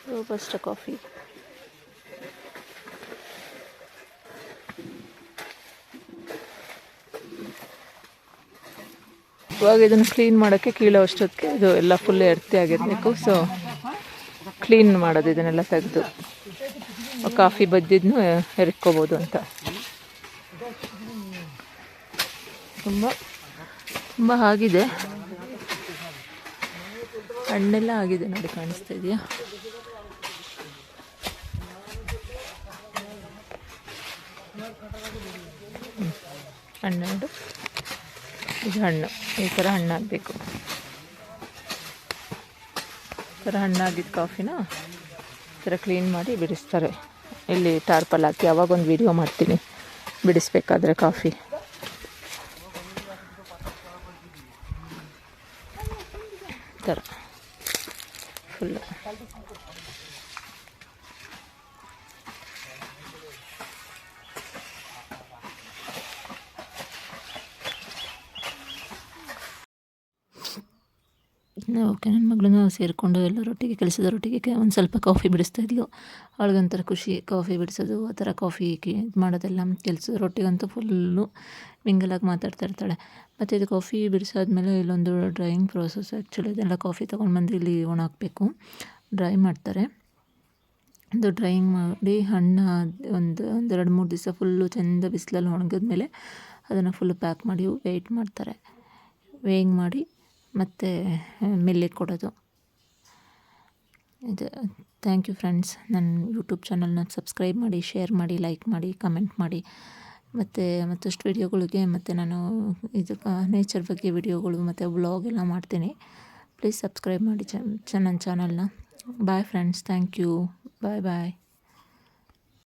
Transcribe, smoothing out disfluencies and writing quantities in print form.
Robusta coffee. ಇವಾಗ ಇದನ್ನು clean ಮಾಡೋಕ್ಕೆ ಕೀಳೋ ಅಷ್ಟೊತ್ತಿಗೆ ಇದು ಎಲ್ಲ ಫುಲ್ ಎರ್ತಿ ಆಗಿರಬೇಕು. ಸೊ ಕ್ಲೀನ್ ಮಾಡೋದು ಇದನ್ನೆಲ್ಲ ತೆಗೆದು ಕಾಫಿ ಬದ್ದಿದ್ನು ಎರ್ಕೋಬೋದು ಅಂತ. ತುಂಬ ಆಗಿದೆ, ಹಣ್ಣೆಲ್ಲ ಆಗಿದೆ ನೋಡಿ, ಕಾಣಿಸ್ತಾ ಇದೆಯಾ? ಹಣ್ಣು, ಇದು ಹಣ್ಣು, ಈ ಥರ ಹಣ್ಣಾಗಬೇಕು. ಈ ಥರ ಹಣ್ಣಾಗಿದ್ದ ಕಾಫಿನ ಈ ಥರ ಕ್ಲೀನ್ ಮಾಡಿ ಬಿಡಿಸ್ತಾರೆ. ಇಲ್ಲಿ ಟಾರ್ಪಲ್ ಹಾಕಿ ಅವಾಗೊಂದು ವಿಡಿಯೋ ಮಾಡ್ತೀನಿ ಬಿಡಿಸ್ಬೇಕಾದ್ರೆ ಕಾಫಿ. ಈ ಥರ ಫುಲ್ಲು ಓಕೆ. ನನ್ನ ಮಗಳನ್ನ ಸೇರಿಕೊಂಡು ಎಲ್ಲರೊಟ್ಟಿಗೆ, ಕೆಲಸದವರೊಟ್ಟಿಗೆ ಒಂದು ಸ್ವಲ್ಪ ಕಾಫಿ ಬಿಡಿಸ್ತಾಯಿದ್ಲು. ಅವಳಿಗೊಂಥರ ಖುಷಿ ಕಾಫಿ ಬಿಡಿಸೋದು, ಆ ಥರ ಕಾಫಿ ಇದು ಮಾಡೋದೆಲ್ಲ. ಕೆಲಸದವರೊಟ್ಟಿಗಂತೂ ಫುಲ್ಲು ಮಿಂಗಲಾಗಿ ಮಾತಾಡ್ತಾ ಇರ್ತಾಳೆ. ಮತ್ತು ಇದು ಕಾಫಿ ಬಿಡಿಸಾದ್ಮೇಲೆ ಇಲ್ಲೊಂದು ಡ್ರೈಯಿಂಗ್ ಪ್ರೋಸೆಸ್. ಆ್ಯಕ್ಚುಲಿ ಇದೆಲ್ಲ ಕಾಫಿ ತೊಗೊಂಡು ಬಂದು ಇಲ್ಲಿ ಒಣ ಹಾಕಬೇಕು, ಡ್ರೈ ಮಾಡ್ತಾರೆ. ಇದು ಡ್ರೈಯಿಂಗ್ ಮಾಡಿ ಹಣ್ಣು ಒಂದು 2-3 ದಿವಸ ಫುಲ್ಲು ಚೆಂದ ಬಿಸಿಲಲ್ಲಿ ಒಣಗಿದ್ಮೇಲೆ ಅದನ್ನು ಫುಲ್ಲು ಪ್ಯಾಕ್ ಮಾಡಿ ವೆಯ್ಟ್ ಮಾಡ್ತಾರೆ. ವೇಯಿಂಗ್ ಮಾಡಿ ಮತ್ತು ಮಿಲ್ಲಿಗೆ ಕೊಡೋದು. ಇದು ಥ್ಯಾಂಕ್ ಯು ಫ್ರೆಂಡ್ಸ್. ನನ್ನ ಯೂಟ್ಯೂಬ್ ಚಾನಲ್ನ ಸಬ್ಸ್ಕ್ರೈಬ್ ಮಾಡಿ, ಶೇರ್ ಮಾಡಿ, ಲೈಕ್ ಮಾಡಿ, ಕಮೆಂಟ್ ಮಾಡಿ. ಮತ್ತು ಮತ್ತಷ್ಟು ವಿಡಿಯೋಗಳಿಗೆ ಮತ್ತು ನಾನು ಇದು ನೇಚರ್ ಬಗ್ಗೆ ವಿಡಿಯೋಗಳು ಮತ್ತು ವ್ಲಾಗ್ ಎಲ್ಲ ಮಾಡ್ತೀನಿ. ಪ್ಲೀಸ್ ಸಬ್ಸ್ಕ್ರೈಬ್ ಮಾಡಿ ನನ್ನ ಚಾನಲ್ನ. Bye friends, thank you, bye bye.